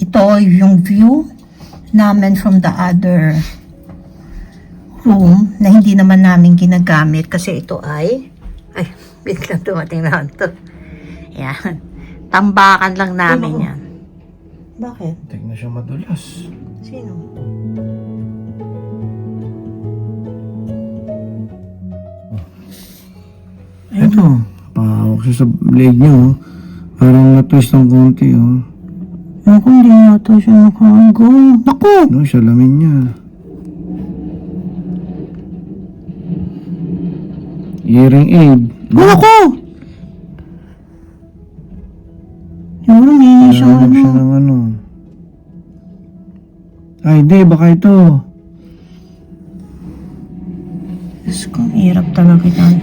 ito yung view namin from the other room na hindi naman namin ginagamit kasi ito ay wait lang, dumating na ito. Yan. Tambakan lang namin yan. Bakit? Tek na siya madulas. Sino? Ito, pahawak siya sa leg niya, oh. Parang na-twist ng konti, oh. Naku, hindi yata siya nakahanggang. Naku! No, salamin niya. Hearing aid. Naku! Siguro hindi siya Naghanap siya ng ano. Ay, hindi, baka ito. Diyos ko, hirap talaga yan.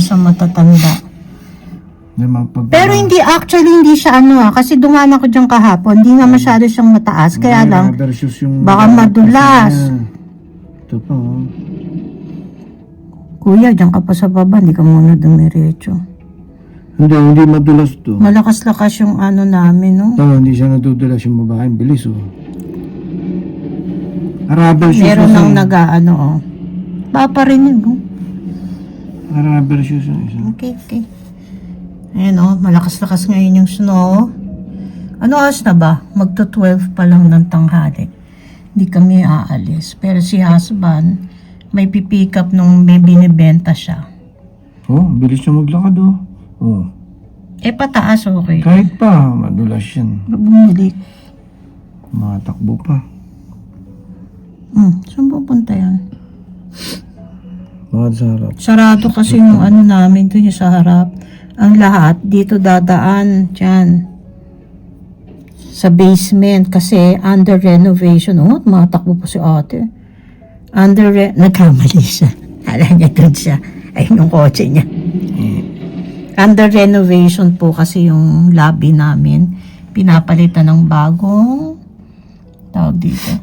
Sa matatanda. Pero hindi siya kasi dumaan ako dyan kahapon, hindi nga masyado siyang mataas, kaya lang, baka madulas. Ito pa, oh. Kuya, dyan ka pa sa baba, hindi ka muna dumiretso. Hindi madulas to. Malakas-lakas yung namin, no? Ito, hindi siya nadudulas yung babae, bilis, oh. Rubber shoes. Meron nang oh. Paparinig, oh. Rubber shoes, oh. Okay. Ayan, oh, malakas-lakas ngayon yung snow. Ano oras na ba? Magto-12 pa lang ng tanghali. Hindi kami aalis. Pero si husband, may pipick up nung may binibenta siya. Oh, bilis siya maglakad, oh. Oh. Pataas, okay. Kahit pa, madulas yan. Bumili. Matakbo pa. Saan pupunta yan? Bakit sa harap? Sarado kasi yung namin doon yung sa harap. Ang lahat dito dadaan dyan sa basement kasi under renovation. Matakbo po si ate. Nagkamali siya. Alam niya doon siya. Ayun yung kotse niya. Under renovation po kasi yung lobby namin. Pinapalitan ng bagong tawag dito,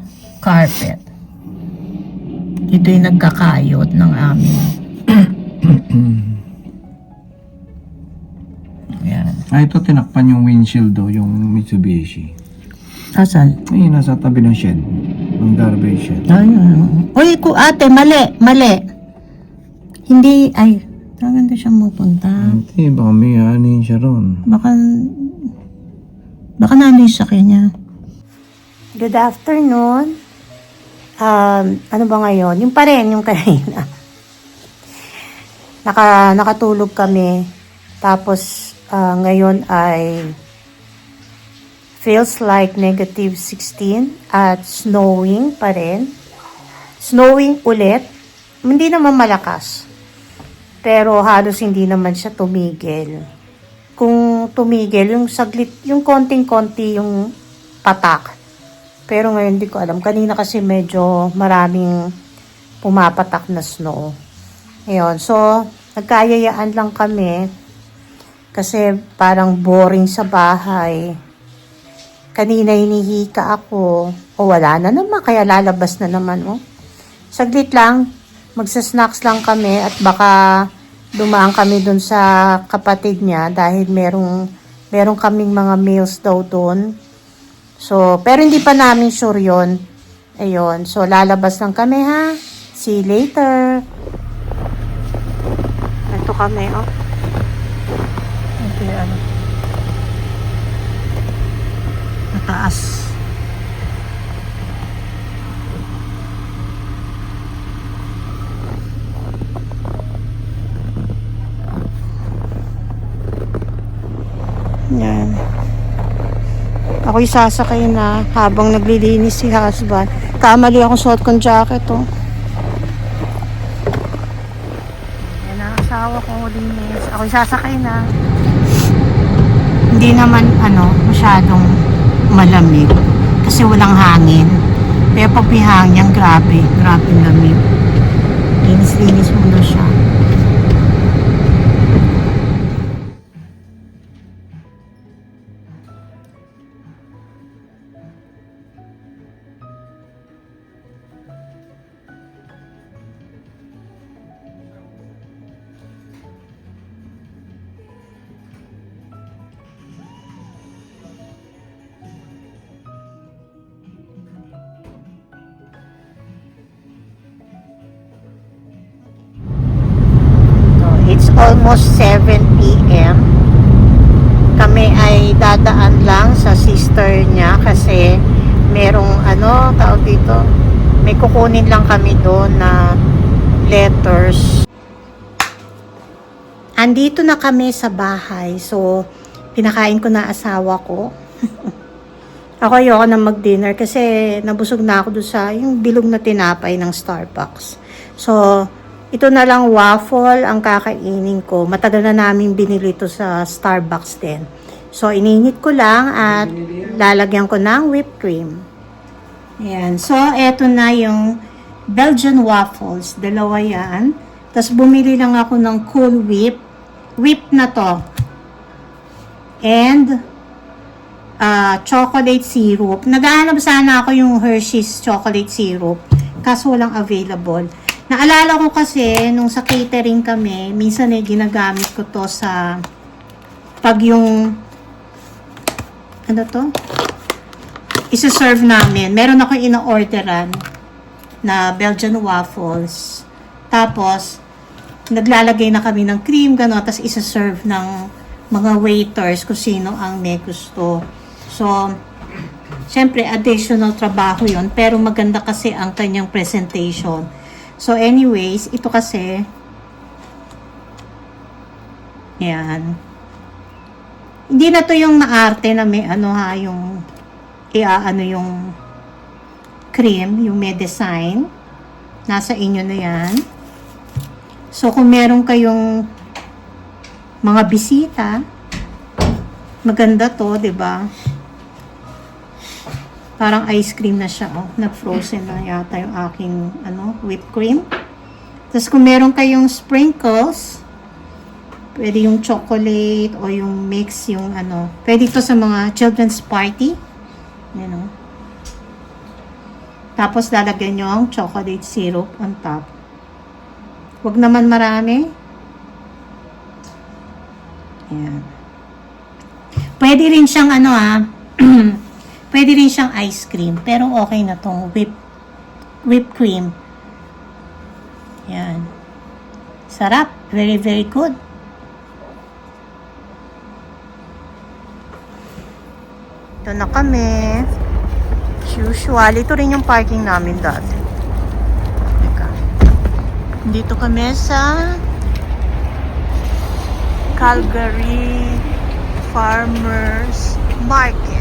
carpet. Ito yung nagkakayot ng amin. Ayan. Ito tinakpan yung windshield do, yung Mitsubishi. Asan? Ay, nasa tabi ng shed. Ng garbage shed. Ayun. Uy, ate, mali. Hindi, saan siya mapunta? Hindi, baka may anin siya ron. Baka nandun sa kanya. Good afternoon. Ano ba ngayon? Yung pa rin, yung kanina. Nakatulog kami. Tapos, ngayon ay feels like -16 at snowing pa rin. Snowing ulit. Hindi naman malakas. Pero halos hindi naman siya tumigil. Kung tumigil, yung saglit, yung konting-konti yung patak. Pero ngayon hindi ko alam. Kanina kasi medyo maraming pumapatak na snow. Ayun. So, nagkayayaan lang kami. Kasi parang boring sa bahay. Kanina hinihika ako. O wala na naman. Kaya lalabas na naman. Oh. Saglit lang. Magsasnacks lang kami. At baka dumaan kami dun sa kapatid niya. Dahil merong kaming mga meals daw dun. So, pero hindi pa namin sure yun. Ayun. So, lalabas lang kami, ha? See you later. Ito kami, oh. Ito yung mataas. Yan. Ako'y sasakay na habang naglilinis si husband. Kamali akong suot kong jacket, oh. Yan ang asawa ko, linis. Ako'y sasakay na. Hindi naman, masyadong malamig. Kasi walang hangin. Pero pag may hangin, grabe lamig. Linis-linis muna siya. almost 7 p.m. Kami ay dadaan lang sa sister niya kasi merong tawag dito, may kukunin lang kami doon na letters. Andito na kami sa bahay. So, pinakain ko na asawa ko. Ako ayoko na mag-dinner kasi nabusog na ako doon sa yung bilog na tinapay ng Starbucks. So, ito na lang waffle ang kakainin ko. Matagal na namin binili ito sa Starbucks din. So, ininit ko lang at lalagyan ko ng whipped cream. Ayan. So, eto na yung Belgian waffles. Dalawa yan. Tapos, bumili lang ako ng Cool Whip. Whip na to. And, chocolate syrup. Naghahanap sana ako yung Hershey's chocolate syrup. Kaso walang available. Naalala ko kasi, nung sa catering kami, minsan ginagamit ko to sa pag yung isa-serve namin. Meron ako ina-orderan na Belgian waffles. Tapos, naglalagay na kami ng cream, gano'n. Tapos, isa-serve ng mga waiters kung sino ang may gusto. So, syempre, additional trabaho yon, pero maganda kasi ang kanyang presentation. So, anyways, ito kasi, yan. Hindi na to yung maarte na may yung yung cream, yung may design. Nasa inyo na yan. So, kung meron kayong mga bisita, maganda to, 'di ba? Parang ice cream na siya, oh. Na-frozen na yata yung aking whipped cream. Tapos kung meron kayong sprinkles, pwede yung chocolate o yung mix, yung pwede ito sa mga children's party. Tapos lalagyan nyo ang chocolate syrup on top. Huwag naman marami. Ayan. Pwede rin siyang pwede rin siyang ice cream, pero okay na tong whipped cream. Yan. Sarap. Very, very good. Ito na kami. As usual, ito rin yung parking namin dati. Dito kami sa Calgary Farmers Market.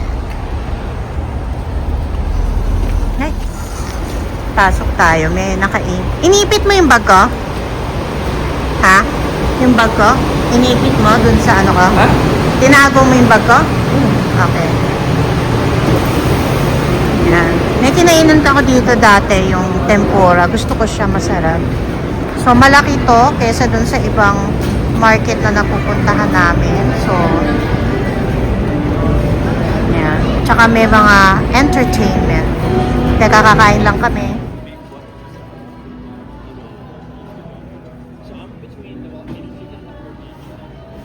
Pasok tayo, may inipit mo yung bag ko? Ha? Yung bag ko? Inipit mo dun sa ko? Ha? Tinago mo yung bag ko? Okay. Yan. May kinainan ako dito dati, yung tempura. Gusto ko siya, masarap. So, malaki to kesa dun sa ibang market na napupuntahan namin. So, yan. Tsaka may mga entertainment. Teka, kakain lang kami.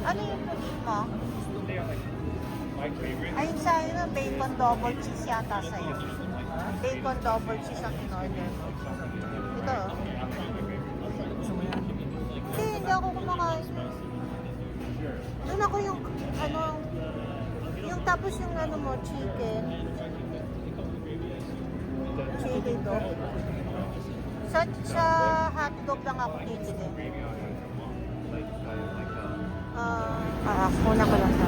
Ano yung pagkain mo? Ayun sa bacon double cheese yata sa'yo. Bacon double cheese ang in-order mo. Ito. Hindi ako kumakain. Doon ako yung, yung tapos yung mo, chicken. Chili dog. Sa hotdog lang ako titigil. Kuna ko lang sa.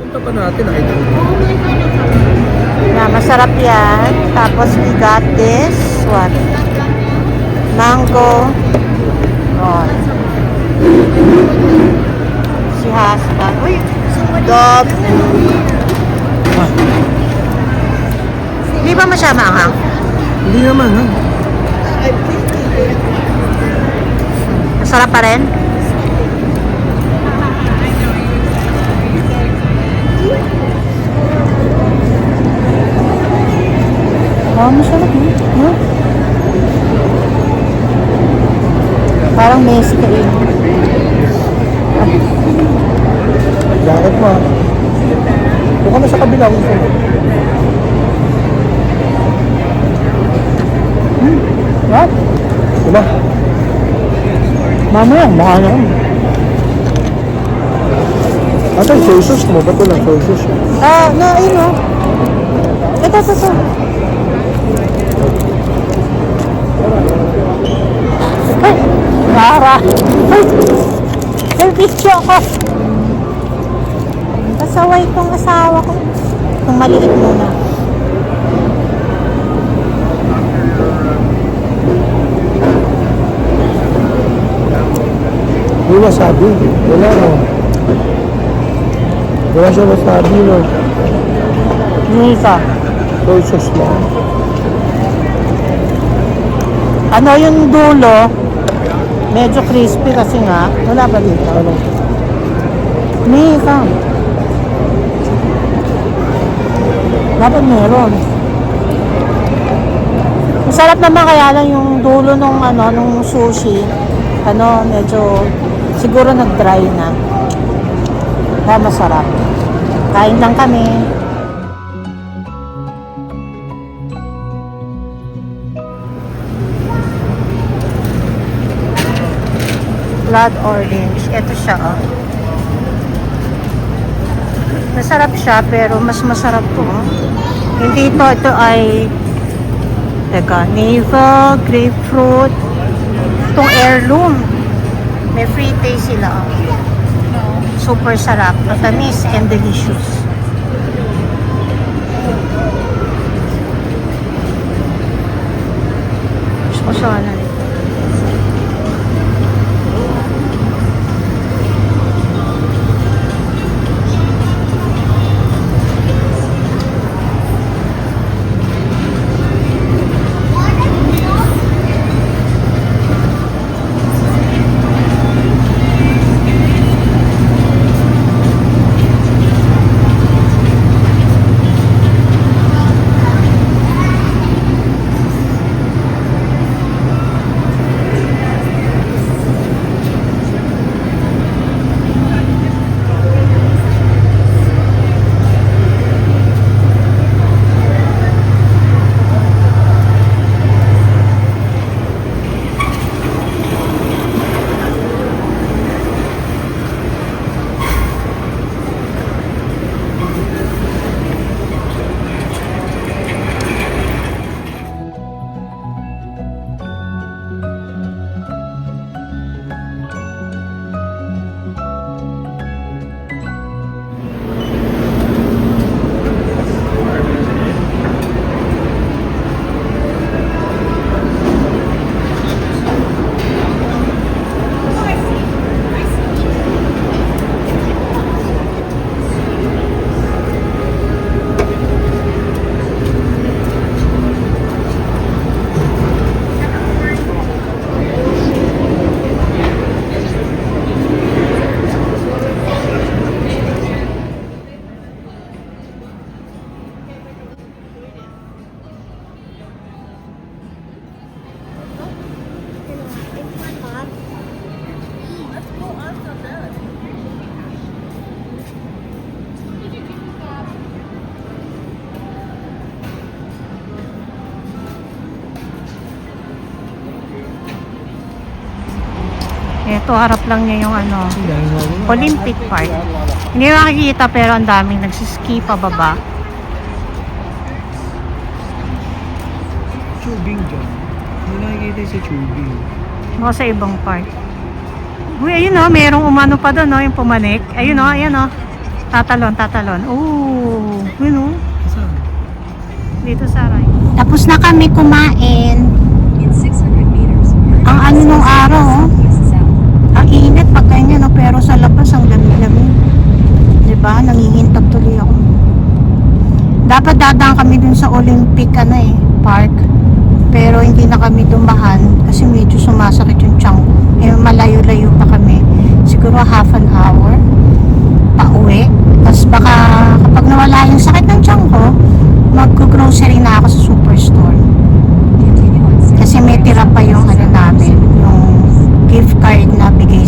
Punta pa natin, idol. Yeah, masarap yan. Tapos we got this. What? Mango roll. Si husband. Uy! Dog. Hindi ba masyadong maanghang? Hindi naman, ha? Masarap pa rin? Oh, masarap yun. Huh? Parang messy ka rin. Bakit mo, ha? Doon ka na sa kabila. What? Diba? Mamaya, mahal na. Ate, soy sauce mo. Ba't walang soy sauce? Ah, no, ayun o. Ito. Ay, Rara. Ay, nag-video ako. Pasaway tong asawa ko. Itong maliit muna. May wasabi. Wala, no? Wala siya wasabi, no? Nisa. Soy sauce lang. Ano yung dulo? Medyo crispy kasi nga. Wala ba dito? Ano? Nisa. Dapat meron. Masarap naman kaya lang yung dulo nung nung sushi. Medyo siguro nag-dry na. Kaya masarap. Kain lang kami. Blood orange. Ito siya, oh. Masarap siya, pero mas masarap to, oh. Hindi ito. Ito ay navel, grapefruit. Itong heirloom. May free taste sila, oh. Super sarap. Matamis and delicious. Gusto ko siya na rin. Ito, harap lang niya yung Olympic Park. Hindi makikita pero ang daming nagsiski pababa. Tubing dyan. Hindi nakikita sa tubing. O sa ibang park. Uy, ayun o, merong umano pa doon, yung pumanik. Ayun o, ayan o. Tatalon. Oh, yun oh. Dito sa right. Tapos na kami kumain. In 600 meters, Ang ano nung araw, oh. Ang init pag ganyan, no? Pero sa labas ang lamig-lamig. Diba? Nangingintab tuloy ako. Dapat dadaan kami dun sa Olympic Park. Pero hindi na kami dumaan kasi medyo sumasakit yung tiyan ko. Eh, malayo-layo pa kami. Siguro half an hour pa uwi. Tapos baka kapag nawala yung sakit ng tiyan ko, mag-grocery na ako sa superstore. Kasi may tira pa yung namin, yung gift card na bigay